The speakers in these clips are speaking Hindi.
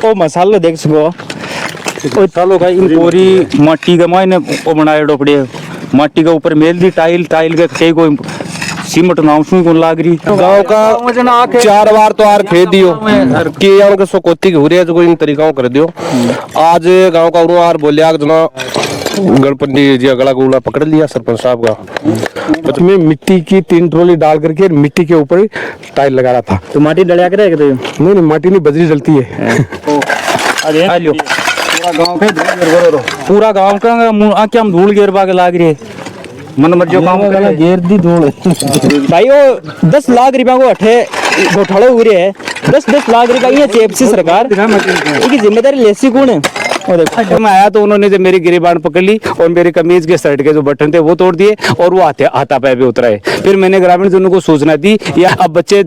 ओ मसालो देख सको सालों का इन पूरी माटी का मायने वो बनाए डोपड़े माटी के ऊपर मेल दी टाइल के कई कोई सीमेंट नाम सुन को लाग रही गांव का 4 बार तो आर खेद दियो कि यार के सोकोती के हुरे जो इन तरीकाओं कर दियो। आज गांव का उरो आर बोलिया जना गणपति जी अगला गोला पकड़ लिया सरपंच साहब का। उसमें मिट्टी की 3 ट्रॉली डाल करके मिट्टी के ऊपर टाइल लगा रहा था। तो माटी डलिया करे तो नहीं माटी नहीं बजरी जलती है। अरे पूरा गांव का आके हम धूल गिरवा के लाग रही मन मर्जी काम घेर दी धूल भाई वो 10 लाख रुपया को अठे घोटाले हुए है 10 लाख रुपया ये चेपसी सरकार इसकी जिम्मेदारी लेसी कौन है। और देखो मैं आया तो उन्होंने जो मेरी गिरीबान पकड़ ली और मेरी कमीज के शर्ट के जो बटन थे वो तोड़ दिए और वो हाथापाई पे उतराए। फिर मैंने ग्रामीण जनों को सूचना दी या अब बच्चे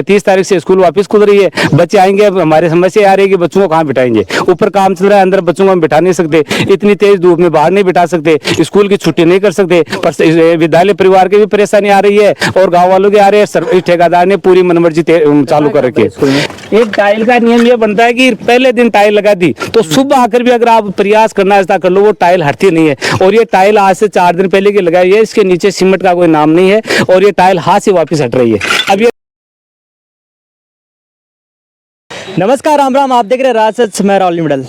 30 तारीख से स्कूल वापस खुल रही है, बच्चे आएंगे, अब हमारे समस्या आ रही है कि बच्चों को कहाँ बिठाएंगे। ऊपर काम चल रहा है, अंदर बच्चों को हम बिठा नहीं सकते, इतनी तेज धूप में बाहर नहीं बिठा सकते, स्कूल की छुट्टी नहीं कर सकते। पर विद्यालय परिवार की भी परेशानी आ रही है और गाँव वालों की आ रही है। ठेकेदार ने पूरी मनमर्जी चालू कर रखी है। एक टाइल का नियम ये बनता है कि पहले दिन टाइल लगा दी तो सुबह आकर भी अगर आप प्रयास करना ऐसा कर लो वो टाइल हटती नहीं है। और ये टाइल आज से 4 दिन पहले की लगाई है, इसके नीचे सीमेंट का कोई नाम नहीं है और ये टाइल हाथ से वापस हट रही है। अब ये नमस्कार राम राम, आप देख रहे हैं राजसच मैं राहुल मिडल।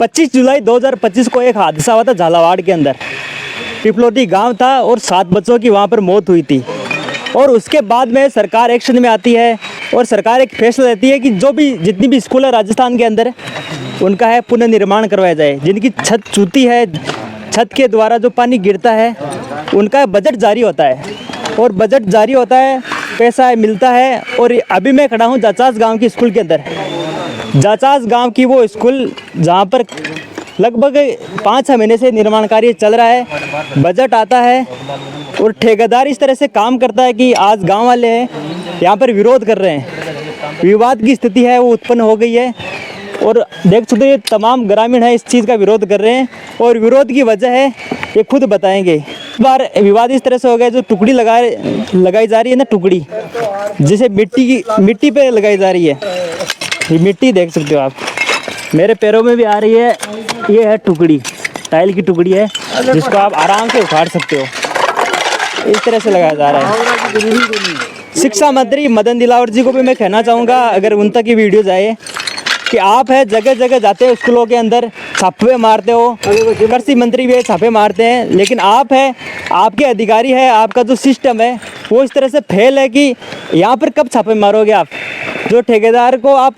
25 जुलाई 2025 को एक हादसा हुआ था झालावाड़ के अंदर। पिपलोटी गांव था और 7 बच्चों की वहां पर मौत हुई थी। और उसके बाद में सरकार एक्शन में आती है और सरकार एक फैसला लेती है कि जितनी भी स्कूल है राजस्थान के अंदर उनका है पुनर्निर्माण करवाया जाए। जिनकी छत चूती है, छत के द्वारा जो पानी गिरता है उनका बजट जारी होता है और बजट जारी होता है, पैसा मिलता है। और अभी मैं खड़ा हूँ जाचास गांव की स्कूल के अंदर। जाचास गांव की वो स्कूल जहाँ पर लगभग 5-6 महीने से निर्माण कार्य चल रहा है, बजट आता है और ठेकेदार इस तरह से काम करता है कि आज गांव वाले हैं यहाँ पर विरोध कर रहे हैं, विवाद की स्थिति है वो उत्पन्न हो गई है। और देख सकते हैं तमाम ग्रामीण है इस चीज़ का विरोध कर रहे हैं और विरोध की वजह है ये खुद बताएंगे। इस बार विवाद इस तरह से हो गया, जो टुकड़ी लगाई जा रही है ना, टुकड़ी जिसे मिट्टी पे लगाई जा रही है, ये मिट्टी देख सकते हो आप, मेरे पैरों में भी आ रही है। ये है टुकड़ी, टाइल की टुकड़ी है जिसको आप आराम से उखाड़ सकते हो। इस तरह से लगाया जा रहा है। शिक्षा मंत्री मदन दिलावर जी को भी मैं कहना चाहूँगा, अगर उन तक ये वीडियो जाए, कि आप है जगह जगह जाते हो स्कूलों के अंदर छापे मारते हो, कृषि मंत्री भी छापे मारते हैं, लेकिन आप है, आपके अधिकारी है, आपका जो सिस्टम है वो इस तरह से फेल है कि यहाँ पर कब छापे मारोगे आप, जो ठेकेदार को आप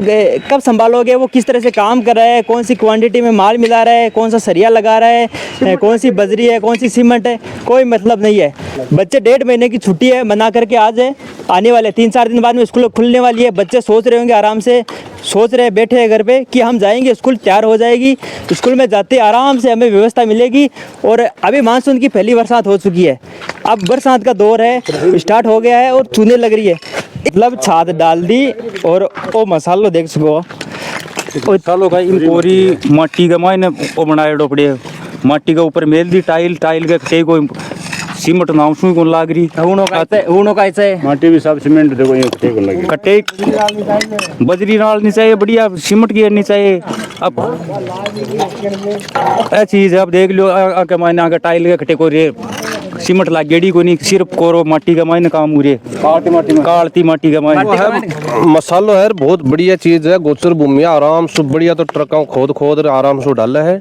कब संभालोगे, वो किस तरह से काम कर रहा है, कौन सी क्वांटिटी में माल मिला रहा है, कौन सा सरिया लगा रहा है, कौन सी बजरी है, कौन सी सीमेंट है, कोई मतलब नहीं है। बच्चे 1.5 महीने की छुट्टी है मना करके आज है आने वाले 3-4 दिन बाद में स्कूल खुलने वाली है। बच्चे सोच रहे होंगे, आराम से सोच रहे बैठे हैं घर पे कि हम जाएंगे, स्कूल तैयार हो जाएगी, स्कूल में जाते आराम से हमें व्यवस्था मिलेगी। और अभी मानसून की पहली बरसात हो चुकी है, अब बरसात का दौर है, स्टार्ट हो गया है और चूने लग रही है, मतलब छात डाल दी और ओ मसालो देख सको सालों का इन पूरी माटी का मायने वो बनाए डोपड़े माटी के ऊपर मेल दी टाइल के कई कोई सीमेंट नाम सुन को लाग रही ऊनो का ऐसा है, माटी भी सब सीमेंट देखो ये कट्टे बजरी नाल नहीं चाहिए, बढ़िया सीमेंट की नहीं चाहिए। अब ये चीज है, अब देख लो आके मायने आगे टाइल के कट्टे को रे सीमेंट लाग गेड़ी को नहीं, सिर्फ कोरो माटी का मायने काम हो रही है, कालती माटी का मायने मसालो है, बहुत बढ़िया चीज है। गोचर भूमि आराम से बढ़िया तो ट्रकों खोद आराम से डाला है,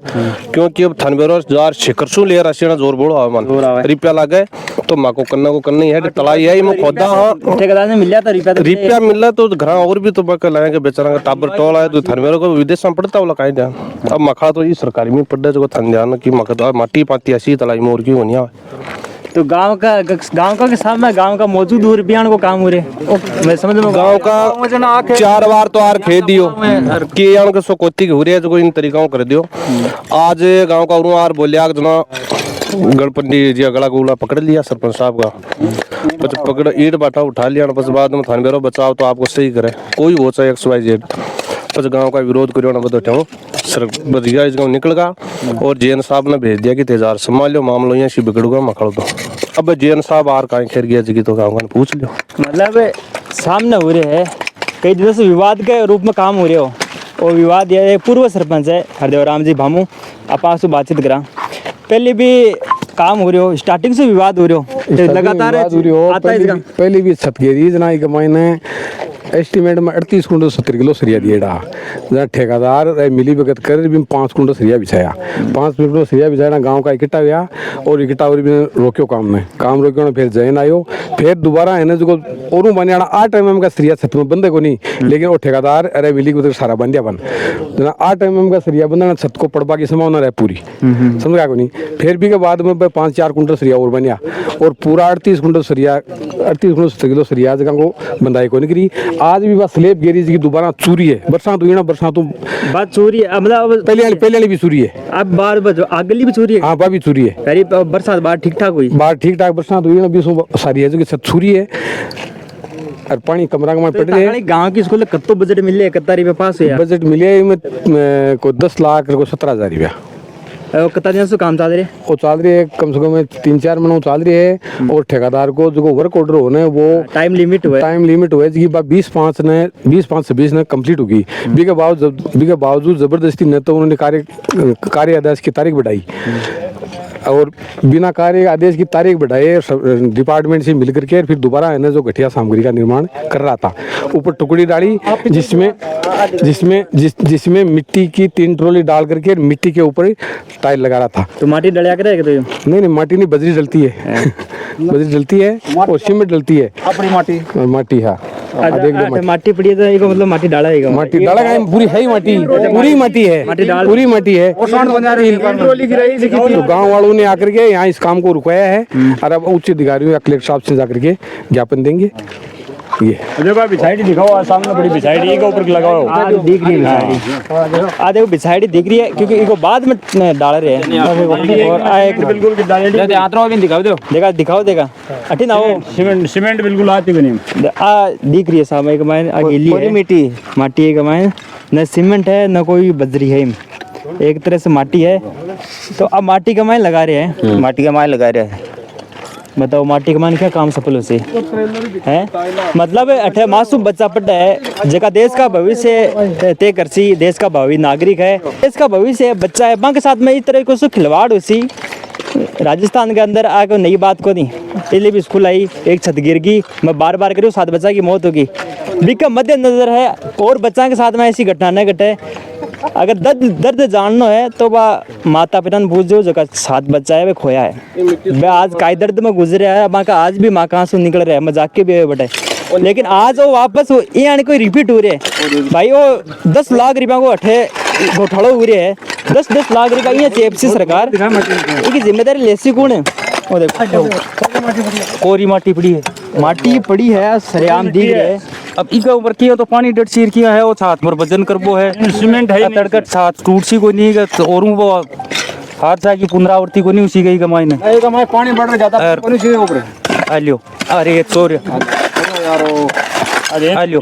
क्योंकि अब थनबेरो जार शिखर सु ले रहा जोर बोलो हवामान रिपया लागे तो माँ को करना ही है, तलाई है ये खोदा। हाँ ठेकेदार ने मिल जाता रिपया मिल रहा तो घर और भी तो बाकी लगाएंगे बेचारा टाबर टोल आए तो थनबेरो को विदेश में पड़ता वाला कहीं ध्यान। अब मखा तो ये सरकारी में पड़ जो थन ध्यान की मखा माटी पाती ऐसी तलाई में और की होनी है। तो गांव का के सामने गांव का मौजूद रुपयान को काम हो रहे मैं समझ में गांव का 4 बार तो आर खेद दियो कि यार के सोकोती के हुरे जो इन तरीकाओं कर दियो। आज गांव का उरो आर बोलिया जना गणपति जी अगला गोला पकड़ लिया सरपंच साहब का, पकड़ ईट बाटा उठा लिया, बस बाद में थानबेरो बचाव तो आपको सही करे कोई हो चाहे XYZ। बस गांव का विरोध करियो ना बदो सर बदिया इस गांव निकल गया और जेएन साहब ने भेज दिया कि तेजार संभालो मामलो यहाँ से बिगड़ूगा मखड़ दो। अब जेएन साहब आर कहीं खेर गया जी तो गाँव का पूछ लो, मतलब सामने हो रहे है कई दिनों से विवाद के रूप में काम हो रहे हो, और विवाद यह है, पूर्व सरपंच है हरदेव राम जी भामू, आप आसू बातचीत करा। पहले भी काम हो रहे हो, स्टार्टिंग से विवाद हो रहे हो, लगातार आता है इसका। पहले भी छत गेरी जना एक महीने एस्टिमेट में 38 कुंटल 70 किलो सरिया दिए डा जहाँ ठेकेदार मिली भगत कर भी 5 कुंटल सरिया बिछाया, 5 कुंटल सरिया बिछाया गांव का इकट्ठा हुआ और इकट्ठा और भी रोक्यो काम रोक्यो ना, फिर जैन आयो, फिर दोबारा है ना जो और बन जाना 8 mm का सरिया छत में बंदे को नहीं, लेकिन वो ठेकेदार अरे मिली को सारा बंदिया बन जना 8 mm का सरिया बंदा छत को पड़वा की संभावना रहे पूरी, समझ को नहीं। फिर भी के बाद में 5-4 कुंटल सरिया और बनिया और पूरा 38 कुंटल 70 किलो सरिया जगह को बंदाई को निकली। आज भी बस स्लेब गेरीज की दोबारा चूरी है, बरसात हुई ना, बरसात बात चोरी है, मतलब पहले वाली भी चूरी है, अब बार अगली भी चोरी है। हाँ बा भी चूरी है, करीब बरसात बाहर ठीक ठाक हुई, बाहर ठीक ठाक बरसात हुई ना, 20 सारी है जो कि सब चूरी है और पानी कमरा में पड़ रहे हैं। गांव की स्कूल कत्तो बजट मिले, कितना रुपया पास हुआ? बजट मिले में को 10 लाख को 17,000 रुपया। कितना दिन से काम चल रहे? वो चल रही है कम से कम 3-4 महीनों चल रही है और ठेकेदार को जो वर्क ऑर्डर होने वो टाइम लिमिट हुआ जी 20-5-26 ने कंप्लीट होगी। बी के बावजूद जबरदस्ती न तो उन्होंने कार्य आदेश की तारीख बढ़ाई और बिना कार्य आदेश की तारीख बढ़ाए डिपार्टमेंट से मिल करके फिर दोबारा है ना जो घटिया सामग्री का निर्माण कर रहा था, ऊपर टुकड़ी डाली जिसमें मिट्टी की 3 ट्रॉली डाल करके मिट्टी के ऊपर टाइल लगा रहा था। तो माटी डलिया करेगा तो नहीं माटी नहीं, बजरी डलती है बजरी डलती है और सीमेंट डलती है, अपनी माटी हाँ देख लो माटी पड़ी है तो एक मतलब माटी डाला है, माटी डाला है पूरी है ही माटी, पूरी माटी है, पूरी माटी है। तो गाँव वालों ने आकर के यहाँ इस काम को रुकाया है और अब उच्च अधिकारियों या कलेक्टर साहब से जाकर के ज्ञापन देंगे। ये बिछाई दिखाओ, सामने बड़ी बिछाई के ऊपर लगाओ, दिख रही है आधे को बिछाई दिख रही है क्योंकि इनको बाद में डाल रहे हैं और बिल्कुल दिखाओ दो, दिखाओ देगा अठी ना वो सीमेंट बिल्कुल आती नहीं आ दिख रही है सामने कमाइन अकेली है माटी है कमाइन, न सीमेंट है न कोई बजरी है, एक तरह से माटी है। तो अब माटी कमाइन लगा रहे हैं, माटी का माल लगा रहा है, बताओ माटी कमान क्या काम सफल हो से है? मतलब अठे मासूम बच्चा पढ़ा है जगह देश का भविष्य तय कर सी, देश का भावी नागरिक है, देश का भविष्य बच्चा है, बाकी के साथ में इस तरह को खिलवाड़ हो सी राजस्थान के अंदर आगे नई बात को नहीं, इसलिए भी स्कूल आई एक छत गिर गई, मैं बार करूँ 7 बच्चा की मौत होगी, बिका मद्देनजर है और बच्चा के साथ में ऐसी घटना न घटे। अगर दर्द जानना है तो वह माता पिता ने पूछो जो 7 बच्चा है वह खोया है, वह आज काई दर्द में गुजरे है, माँ का आज भी माँ का आंसू निकल रहे हैं, मजाक के भी बटे, लेकिन आज वो वापस ये आने कोई रिपीट हो रहे है भाई। वो 10 लाख रुपया को अठे घोटाला हो रहे है, 10 लाख रुपया ये चेपसी सरकार इसकी जिम्मेदारी लेसी कौन है? वो देखो कोरी माटी पड़ी है सरेआम दिख रहे है। अब इसके ऊपर किया तो पानी डट चीर किया है, वो छात पर वजन कर वो है, सीमेंट है तड़कट छात टूट सी को नहीं है और वो हादसा की पुनरावृत्ति को नहीं उसी गई कमाई ने पानी बढ़ जाता है ऊपर आलियो अरे चोर आलियो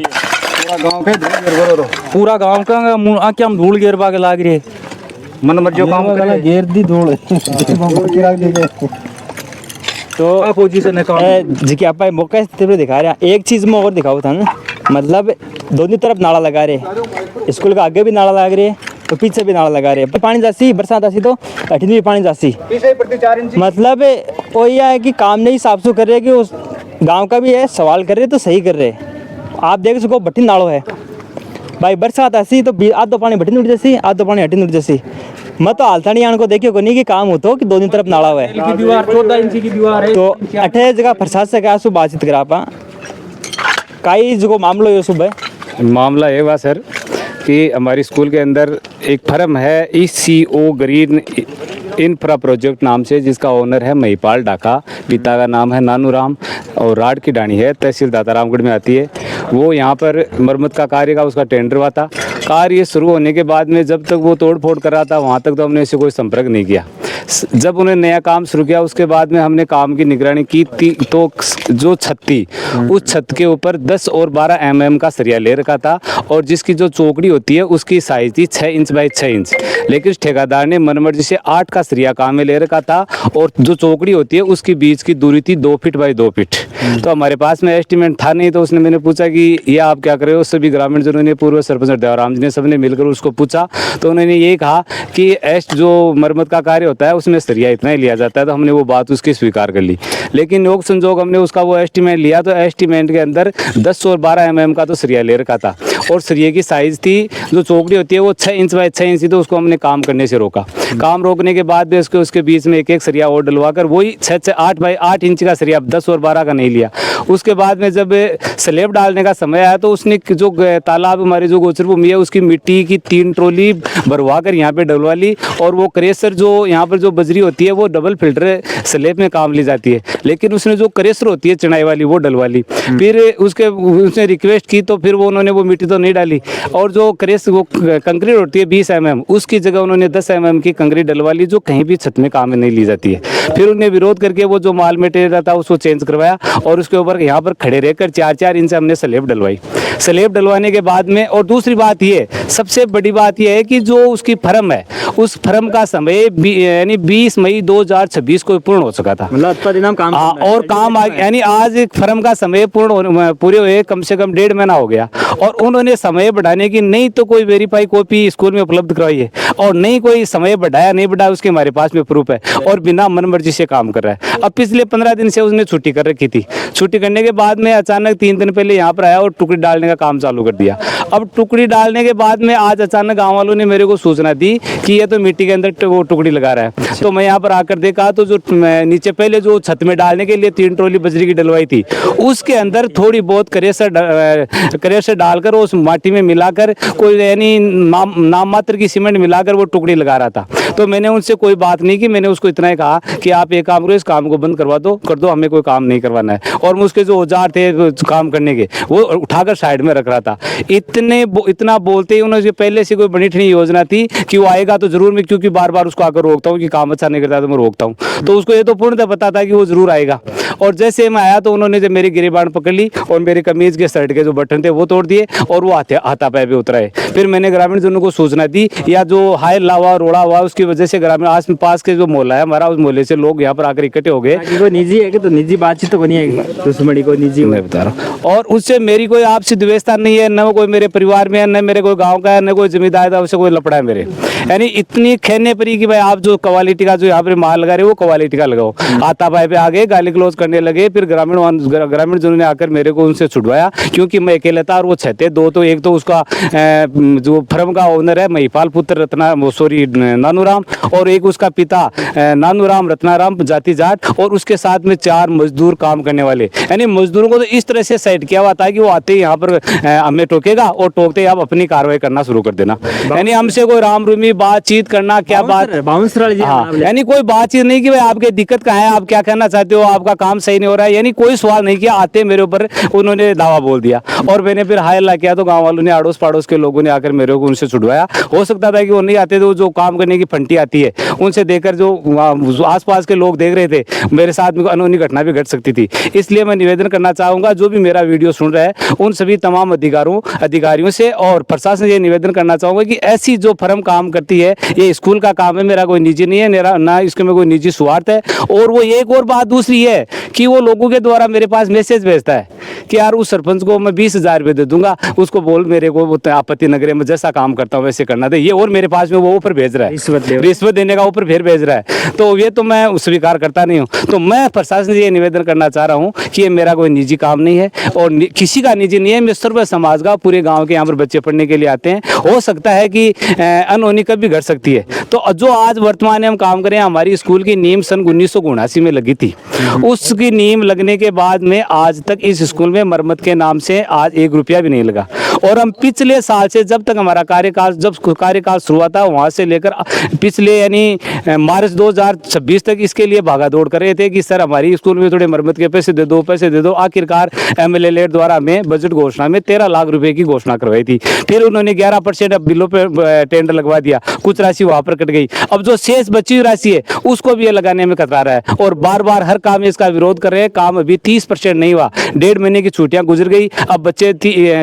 पूरा गांव का क्या हम धूल घेर बागे लाग रही मन मर्जी काम घेर दी धूल तो पोजीशन है जी कि आप मौका दिखा रहे हैं। एक चीज में और दिखाओ था ना, मतलब दोनों तरफ नाला लगा रहे, स्कूल का आगे भी नाला लगा रहे तो पीछे भी नाला लगा रहे, पानी जासी बरसात आसी तो अठीन भी पानी जासी, मतलब वो यह है कि काम नहीं साफ सुथरा कर रहे कि उस गांव का भी है, सवाल कर रहे तो सही कर रहे। आप देख सको भट्टी नालो है भाई, बरसात आसी तो आधो पानी भट्टी उठ जैसी आधो पानी हटी उठ जैसी, मैं तो हालता नहीं आने को देखियो को नहीं कि काम हो तो कि दोनों तरफ नाला हुआ है, दीवार 14 इंच की दीवार है। तो अठे जगह प्रशासन से आसू बातचीत करा पा काई जो मामलो है सुबह मामला ये हुआ सर कि हमारी स्कूल के अंदर एक फर्म है ECO ग्रीन इंफ्रा प्रोजेक्ट नाम से, जिसका ओनर है महिपाल डाका, पिता का नाम है नानू राम और राड की डाणी है, तहसील दातारामगढ़ में आती है। वो यहाँ पर मरम्मत का कार्य का उसका टेंडर हुआ था, कार्य शुरू होने के बाद में जब तक वो तोड़ फोड़ कर रहा था वहाँ तक तो हमने इससे कोई संपर्क नहीं किया। जब उन्हें नया काम शुरू किया उसके बाद में हमने काम की निगरानी की तो जो छत थी उस छत के ऊपर 10 और 12 mm का सरिया ले रखा था और जिसकी जो चौकड़ी होती है उसकी साइज थी 6 इंच बाई 6 इंच, लेकिन ठेकेदार ने मनमर्जी से 8 का सरिया काम में ले रखा था और जो चौकड़ी होती है उसकी बीच की दूरी थी 2 फीट बाई 2 फीट। तो हमारे पास में एस्टिमेट था नहीं, तो उसने मैंने पूछा कि ये आप क्या कर रहे हो। सभी ग्रामीण जनों ने पूर्व सरपंच देवराम सरपंच ने सबने मिलकर उसको पूछा, तो उन्होंने ये कहा कि जो मरम्मत का कार्य होता है उसमें सरिया इतना ही लिया जाता है। तो हमने वो बात उसकी स्वीकार कर ली, लेकिन योग संजोग हमने उसका वो एस्टीमेट लिया, तो एस्टीमेट के अंदर 10 और 12 mm का तो सरिया ले रखा था, और सरिये की साइज़ थी जो चौकड़ी होती है वो 6 इंच बाय 6 इंच थी। तो उसको हमने काम करने से रोका। काम रोकने के बाद भी उसके बीच में एक एक सरिया और डलवा कर वही 8 बाय 8 इंच का सरिया 10 और 12 का नहीं लिया। उसके बाद में जब स्लैब डालने का समय आया तो उसने जो तालाब हमारी जो गोचर भूमि है उसकी मिट्टी की 3 ट्रॉली भरवा कर यहाँ पे डलवा ली, और वो क्रेशर जो यहाँ पर जो बजरी होती है वो डबल फिल्टर स्लैब में काम ली जाती है, लेकिन उसने जो क्रेशर होती है चढ़ाई वाली वो डलवा ली। फिर उसने रिक्वेस्ट की तो फिर वो उन्होंने वो मिट्टी तो नहीं डाली, और जो वो कंक्रीट होती है 20 mm उसकी जगह उन्होंने 10 mm की कंक्रीट डलवा ली, जो कहीं भी छत में काम में नहीं ली जाती है। फिर उन्हें विरोध करके वो जो माल मटेरियल था उसको चेंज करवाया, और उसके ऊपर यहाँ पर खड़े रहकर 4-4 इंच हमने स्लैब डलवाई। स्लैब डलवाने के बाद में, और दूसरी बात ये सबसे बड़ी बात यह है कि जो उसकी फर्म है उस फर्म का समय यानी 20 मई 2026 को पूर्ण हो चुका था। मतलब परिणाम काम और काम यानी आज फर्म का समय पूरे हुए कम से कम 1.5 महीना हो गया, और उन्होंने समय बढ़ाने की नहीं तो कोई वेरीफाई कॉपी स्कूल में उपलब्ध करवाई है, और नहीं कोई समय बढ़ाया नहीं बढ़ाया उसके हमारे पास में प्रूफ है, और बिना मनमर्जी से काम कर रहा है। अब पिछले 15 दिन से उसने छुट्टी कर रखी थी। छुट्टी करने के बाद में अचानक 3 दिन पहले यहाँ पर आया और टुकड़ी डालने का काम चालू कर दिया। अब टुकड़ी डालने के बाद में आज अचानक गाँव वालों ने मेरे को सूचना दी कि ये तो मिट्टी के अंदर वो टुकड़ी लगा रहा है। तो मैं यहाँ पर आकर देखा तो जो नीचे पहले जो छत में डालने के लिए 3 ट्रॉली बजरी की डलवाई थी उसके अंदर थोड़ी बहुत क्रेशर डालकर उस माटी में मिलाकर कोई यानी नाम मात्र की सीमेंट मिलाकर वो टुकड़ी लगा रहा था। तो मैंने उनसे कोई बात नहीं की, मैंने उसको इतना ही कहा कि आप एक काम करो, इस काम को बंद करवा दो, कर दो, हमें कोई काम नहीं करवाना है। और उसके जो औजार थे काम करने के वो उठाकर साइड में रख रहा था। इतना बोलते ही उन्होंने पहले से कोई बनी ठनी योजना थी कि वो आएगा तो जरूर, मैं क्योंकि बार बार उसको आकर रोकता हूँ कि काम अच्छा नहीं करता तो मैं रोकता हूँ, तो उसको ये तो पूर्णतः पता था कि वो जरूर आएगा। और जैसे मैं आया तो उन्होंने जब मेरी गिरेबान पकड़ ली और मेरी कमीज के शर्ट के जो बटन थे वो तोड़ दिए, और वो हाथापाई पे उतराए। फिर मैंने ग्रामीण जनों को सूचना दी, या जो हाय लावा रोड़ा हुआ उसकी वजह से ग्रामीण आस पास के जो मोहल्ला है हमारा, उस मोहल्ले से लोग यहाँ पर आकर इकट्ठे हो गए। कोई निजी है कि तो निजी बातचीत तो बनी है, दुश्मनी को निजी मैं बता रहा हूँ, और उससे मेरी कोई आपसी द्वेषता नहीं है, न कोई मेरे परिवार में है, न मेरे कोई गाँव का है, न कोई जमींदार था, उससे कोई लपड़ा है मेरे। यानी इतनी खेलने पड़ी कि भाई आप जो क्वालिटी का जो यहाँ पर माल लगा रहे हो वो क्वालिटी का लगाओ। हाथापाई पे आ गए, गाली गलौज करने लगे। फिर ग्रामीण जनों ने आकर मेरे को उनसे छुड़वाया, क्योंकि मैं अकेला था और वो छते दो, तो एक तो उसका जो फर्म का ओनर है महिपाल पुत्र नानूराम, और एक उसका पिता नानूराम रत्नाराम जाति जाट, और उसके साथ में 4 मजदूर काम करने वाले। यानी मजदूरों को तो इस तरह से सेट किया हुआ था कि वो आते ही यहाँ पर हमें टोकेगा और टोकते ही आप अपनी कार्रवाई करना शुरू कर देना। यानी हमसे कोई राम रूमी बातचीत करना क्या बात, हाँ, यानी कोई बातचीत नहीं कि भाई आपकी दिक्कत कहाँ है, आप क्या कहना चाहते हो, आपका काम सही नहीं हो रहा है, यानी कोई सवाल नहीं किया। आते मेरे ऊपर उन्होंने दावा बोल दिया, और मैंने फिर हाय अल्लाह किया तो गांव वालों ने, अड़ोस पड़ोस के लोगों ने आकर मेरे को उनसे छुड़वाया। हो सकता था कि वो नहीं आते, तो जो काम करने की फंटी आती है उनसे देखकर जो आसपास के लोग देख रहे थे मेरे साथ में अनहोनी घटना भी घट सकती थी। इसलिए मैं निवेदन करना चाहूँगा जो भी मेरा वीडियो सुन रहा है उन सभी तमाम अधिकारियों से और प्रशासन से ये निवेदन करना चाहूँगा कि ऐसी जो फर्म काम करती है, ये स्कूल का काम है, मेरा कोई निजी नहीं है, मेरा ना इसमें कोई निजी स्वार्थ है। और वो एक और बात दूसरी है कि वो लोगों के द्वारा मेरे पास मैसेज भेजता है कि यार उस सरपंच को मैं 20,000 रुपये दे दूंगा, उसको बोल मेरे को आपत्ति नगर में जैसा काम करता हूँ वैसे करना दे। ये और मेरे पास में वो ऊपर भेज रहा है, रिश्वत देने का ऊपर फिर भेज रहा है, तो ये तो मैं स्वीकार करता नहीं हूँ। तो मैं प्रशासन से ये निवेदन करना चाह रहा हूँ कि ये मेरा कोई निजी काम नहीं है और किसी का निजी नहीं है, मैं सर्व समाज का, पूरे गाँव के यहाँ पर बच्चे पढ़ने के लिए आते हैं। हो सकता है कि अनहोनी कभी घट सकती है। तो जो आज वर्तमान में हम काम करें, हमारी स्कूल की नींव सन 1979 में लगी थी। उसकी नींव लगने के बाद में आज तक इस स्कूल में मरम्मत के नाम से आज 1 रुपया भी नहीं लगा। और हम पिछले साल से, जब तक हमारा कार्यकाल शुरू हुआ था, वहाँ से लेकर पिछले यानी मार्च 2026 तक इसके लिए भागा दौड़ कर रहे थे कि सर हमारी स्कूल में थोड़े मरम्मत के पैसे दे दो। आखिरकार MLA द्वारा हमें बजट घोषणा में 13 लाख रुपए की घोषणा करवाई थी। फिर उन्होंने 11% बिलों पर टेंडर लगवा दिया, कुछ राशि वहाँ पर कट गई। अब जो शेष बची हुई राशि है उसको भी ये लगाने में कतरा रहा है और बार बार हर काम में इसका विरोध कर रहे हैं। काम अभी 30% नहीं हुआ, 1.5 महीने की छुट्टियां गुजर गई। अब बच्चे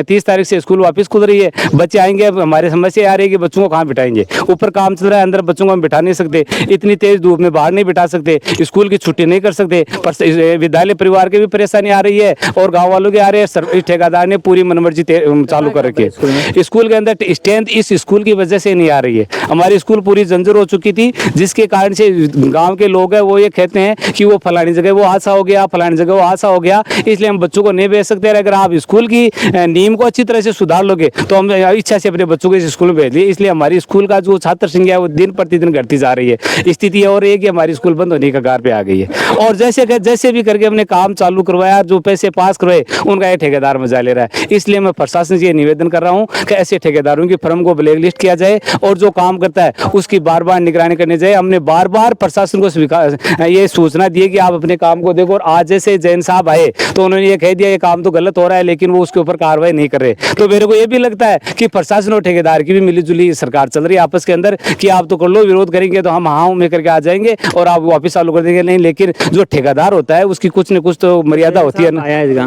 30 तारीख से स्कूल वापस खुल रही है, बच्चे आएंगे, हमारे समस्या आ रही है कि बच्चों को कहाँ बिठाएंगे, ऊपर काम चल रहा है, अंदर बच्चों को हम बिठा नहीं सकते, इतनी तेज धूप में बाहर नहीं बिठा सकते, स्कूल की छुट्टी नहीं कर सकते, पर विद्यालय परिवार की भी परेशानी आ रही है और गाँव वालों की आ रही है। ठेकेदार ने पूरी मनमर्जी चालू कर रखी है। स्कूल के अंदर स्ट्रेंथ इस स्कूल की वजह से नहीं आ रही है। हमारी स्कूल पूरी जंजर हो चुकी थी, जिसके कारण से गांव के लोग हैं वो ये कहते हैं कि वो फलानी जगह वो हादसा हो गया, फलानी जगह वो हादसा हो गया, इसलिए हम बच्चों को नहीं भेज सकते। अगर आप स्कूल की नींव को अच्छी तरह से सुधार लोगे तो हम इच्छा से अपने बच्चों को इस स्कूल में भेज दिए। इसलिए हमारी स्कूल का जो छात्र संख्या है वो दिन प्रतिदिन घटती जा रही है। स्थिति और है कि हमारी स्कूल बंद होने का कगार पे आ गई है और जैसे भी करके हमने काम चालू करवाया, जो पैसे पास करवाए उनका ये ठेकेदार मजा ले रहा है। इसलिए मैं प्रशासन से ये निवेदन कर रहा हूँ कि ऐसे ठेकेदारों की फर्म को ब्लैक लिस्ट किया जाए और जो काम करता है उसकी बार बार निगरानी करनी चाहिए। हमने बार बार प्रशासन को ये सूचना दी है कि आप अपने काम को देखो, और आज जैसे जैन साहब आए तो उन्होंने ये कह दिया ये काम तो गलत हो रहा है, लेकिन वो उसके ऊपर कार्रवाई नहीं कर रहे। तो मेरे को ये भी लगता है कि प्रशासन और ठेकेदार की भी मिलीजुली सरकार चल रही है आपस के अंदर कि आप तो कर लो, विरोध करेंगे तो हम हाँ में करके आ जाएंगे और आप वापस चालू कर देंगे। नहीं, लेकिन जो ठेकेदार होता है उसकी कुछ न कुछ तो मर्यादा होती है ना।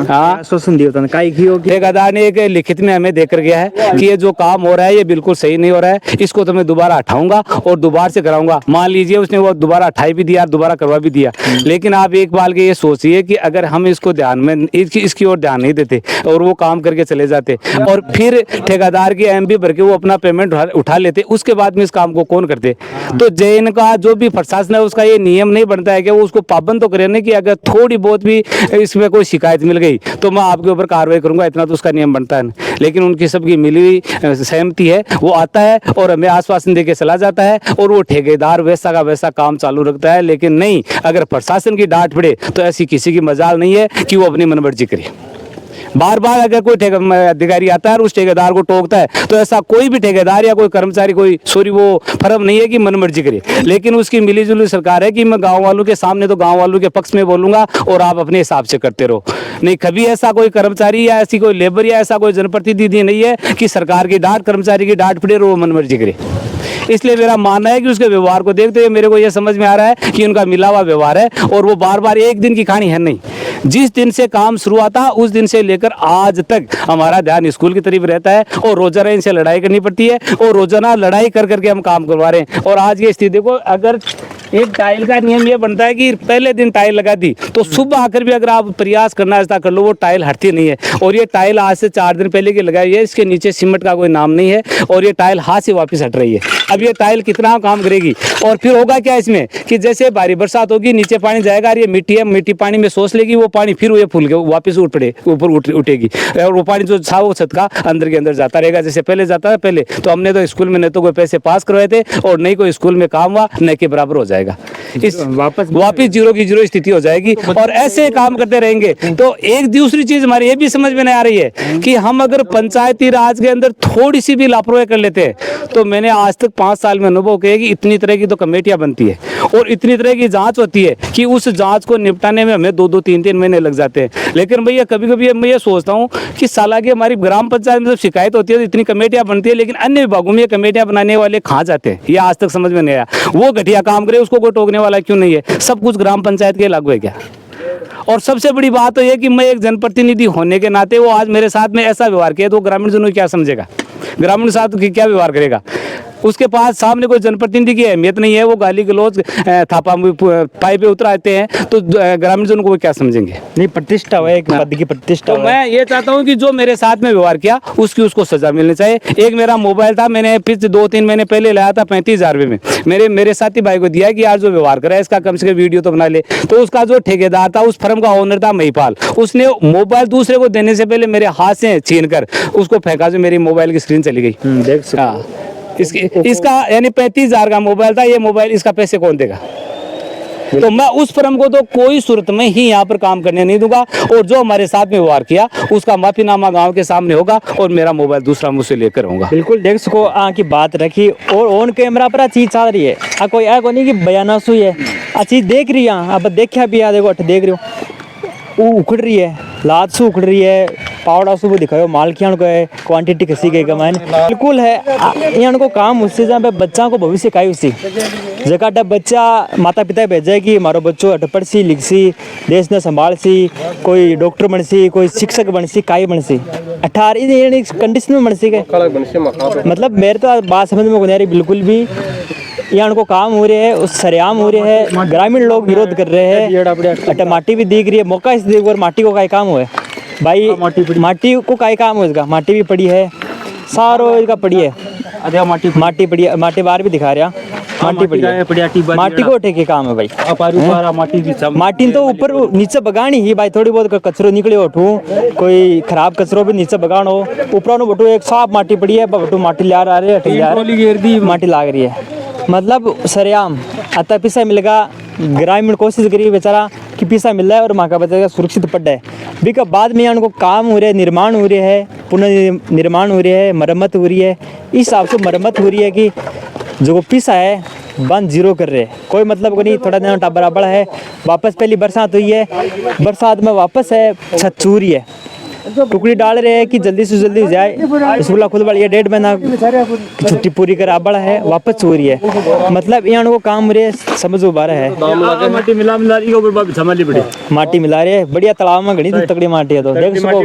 हाँ, ठेकेदार ने एक लिखित में हमें देकर गया है कि ये जो काम हो रहा है ये बिल्कुल सही नहीं हो रहा है, इसको तो मैं दोबारा हटाऊंगा और दोबारा से कराऊंगा। मान लीजिए उसने वो दोबारा हटाई भी दिया, दोबारा करवा भी दिया, लेकिन आप एक बार के ये सोचिए कि अगर हम इसको ध्यान में इसकी ओर ध्यान नहीं देते और वो काम करके चले जाते और फिर ठेकेदार की एमबी भर के वो अपना पेमेंट उठा लेते, उसके बाद में इस काम को कौन करते। तो जैन का जो भी प्रशासन है उसका ये नियम नहीं बनता है कि वो उसको पाबंद तो करे, कि अगर थोड़ी बहुत भी इसमें कोई शिकायत मिल गई तो मैं आपके ऊपर कार्रवाई करूंगा, इतना तो उसका नियम बनता है। लेकिन उनकी सबकी मिली सहमति है, वो आता है और हमें आश्वासन देके चला जाता है और वो ठेकेदार वैसा का वैसा काम चालू रखता है। लेकिन नहीं, अगर प्रशासन की डांट पड़े तो ऐसी किसी की मजाल नहीं है कि वो अपनी मनमर्जी करे। बार बार अगर कोई अधिकारी आता है और उस ठेकेदार को टोकता है तो ऐसा कोई भी ठेकेदार या कोई कर्मचारी वो फर्म नहीं है कि मनमर्जी करे। लेकिन उसकी मिलीजुली सरकार है कि मैं गांव वालों के सामने तो गांव वालों के पक्ष में बोलूंगा और आप अपने हिसाब से करते रहो। नहीं, कभी ऐसा कोई कर्मचारी या ऐसी कोई लेबर या ऐसा कोई जनप्रतिनिधि नहीं है कि सरकार की डांट, कर्मचारी की डांट पड़े और वो मनमर्जी करे। इसलिए मेरा मानना है कि उसके व्यवहार को देखते हुए मेरे को यह समझ में आ रहा है कि उनका मिला हुआ व्यवहार है और वो बार बार एक दिन की कहानी है नहीं। जिस दिन से काम शुरू हुआ था उस दिन से लेकर आज तक हमारा ध्यान स्कूल की तरफ रहता है और रोजाना इनसे लड़ाई करनी पड़ती है और रोजाना लड़ाई कर करके हम काम करवा रहे हैं। और आज ये स्थिति देखो, अगर एक टाइल का नियम ये बनता है कि पहले दिन टाइल लगा दी तो सुबह आकर भी अगर आप प्रयास करना ऐसा कर लो, वो टाइल हटती नहीं है। और ये टाइल आज से 4 दिन पहले की लगाई है, इसके नीचे सीमेंट का कोई नाम नहीं है और ये टाइल हाथ से वापस हट रही है। अब ये टाइल कितना काम करेगी और फिर होगा क्या इसमें कि जैसे भारी बरसात होगी, नीचे पानी जाएगा और ये मिट्टी है, मिट्टी पानी में सोच लेगी, वो पानी फिर ये फूल के वापस उठ पड़े ऊपर उठेगी और वो पानी जो था वो छत का अंदर के अंदर जाता रहेगा जैसे पहले जाता है। पहले तो हमने तो स्कूल में न तो कोई पैसे पास करवाए थे और नहीं कोई स्कूल में काम हुआ, न के बराबर हो जाएगा। इस वापस जीरो की जीरो स्थिति हो जाएगी और ऐसे काम करते रहेंगे। तो एक दूसरी चीज हमारी ये भी समझ में नहीं आ रही है कि हम अगर पंचायती राज के अंदर थोड़ी सी भी लापरवाही कर लेते हैं तो मैंने आज तक 5 साल में अनुभव किया कि इतनी तरह की तो कमेटियां बनती है और इतनी तरह की जांच होती है कि उस जांच को निपटाने में हमें 2-2, 3-3 महीने लग जाते हैं। लेकिन भैया कभी कभी मैं ये सोचता हूँ कि साला की हमारी ग्राम पंचायत में जब शिकायत होती है तो इतनी कमेटियां बनती है, लेकिन अन्य विभागों में ये कमेटियां बनाने वाले कहाँ जाते हैं, ये आज तक समझ में नहीं आया। वो घटिया काम करे उसको कोई टोकने वाला क्यों नहीं है? सब कुछ ग्राम पंचायत के लागू है क्या? और सबसे बड़ी बात तो ये कि मैं एक जनप्रतिनिधि होने के नाते वो आज मेरे साथ में ऐसा व्यवहार किया तो ग्रामीण जनों क्या समझेगा, ग्रामीण साथ क्या व्यवहार करेगा? उसके पास सामने कोई जनप्रतिनिधि की अहमियत नहीं है, वो गाली गलौज थापा पाई पे उतर आते हैं तो ग्रामीण जनों को वो क्या समझेंगे? नहीं, प्रतिष्ठा है, एक पद की प्रतिष्ठा। तो मैं ये चाहता हूँ कि जो मेरे साथ में व्यवहार किया उसकी उसको सजा मिलनी चाहिए। एक मेरा मोबाइल था, मैंने पिछले 2-3 महीने पहले लाया था 35,000 रुपये में, मेरे साथी भाई को दिया कि यार जो व्यवहार करा है इसका कम से कम वीडियो तो बना ले। तो उसका जो ठेकेदार था, उस फर्म का ओनर था महिपाल, उसने मोबाइल दूसरे को देने से पहले मेरे हाथ से छीन कर उसको फेंका, जो मेरी मोबाइल की स्क्रीन चली गई। हाँ, इसका यानी 35,000 का मोबाइल था, ये मोबाइल इसका पैसे कौन देगा? तो मैं उस फर्म को तो कोई सूरत में ही यहाँ पर काम करने नहीं दूंगा और जो हमारे साथ में व्यवहार किया उसका माफीनामा गांव के सामने होगा और मेरा मोबाइल दूसरा मुझसे लेकर आऊंगा। बिल्कुल देख सको की बात रखी और ऑन कैमरा पर चीज चल रही है, कोई ऐसा नहीं कि बयाना सुई है, चीज देख रही है। अब देखा भी देखो देख रही हो, वो उखड़ रही है, लात से उखड़ रही है, पावड़ा सुबह दिखाओ माल की को है क्वांटिटी किसी के कमान बिल्कुल है यहाँ को काम उससे जहाँ पे बच्चा को भविष्य काई उसी जगह बच्चा माता पिता भेजे कि हमारो बच्चों अटपढ़ सी लिख सी देश ने संभाल सी कोई डॉक्टर बन सी कोई शिक्षक बन सी काई बन सी 18 कंडीशन में बन सी के मतलब मेरे तो बात समझ में नहीं बिल्कुल भी यहाँ को काम हो रहे हैं उस सरेआम हो रहे हैं ग्रामीण लोग विरोध कर रहे हैं अटा माटी भी दिख रही है मौका इस देख और माटी को का काम हुआ है भाई माटी को का काम हो इसका माटी भी पड़ी है सारो इसका पड़ी है माटी पड़ी है माटी बाहर भी दिखा रहा माटी पड़ी है माटी को ठेके काम है भाई माटी तो ऊपर नीचे बगानी ही भाई थोड़ी बहुत कचरो निकले उठू कोई खराब कचरो भी नीचे बगान हो ऊपर बटू एक साफ माटी पड़ी है बटू माटी ला रहे हैं माटी लाग रही है मतलब सरेआम आता पैसा मिलेगा ग्रामीण कोशिश करी बेचारा कि पैसा मिल रहा है और माँ का बच्चा सुरक्षित पड़ है बिका बाद में उनको काम हो रहे हैं निर्माण हो रहे हैं पुनर्निर्माण हो रहे हैं मरम्मत हो रही है इस हिसाब से मरम्मत हो रही है कि जो पैसा है बंद जीरो कर रहे हैं कोई मतलब को नहीं थोड़ा दिन बराबर है वापस पहली बरसात हुई है बरसात में वापस है छत चूरी है टुकड़ी डाल रहे हैं कि जल्दी से जल्दी हो जाए स्कूल खुद बढ़िया 1.5 महीना की छुट्टी पूरी करा बड़ा है वापस हो रही है मतलब यहाँ को काम रहे समझो बारह है माटी मिला रही है बढ़िया तालाब में घनी तकड़ी माटी है तो देख सको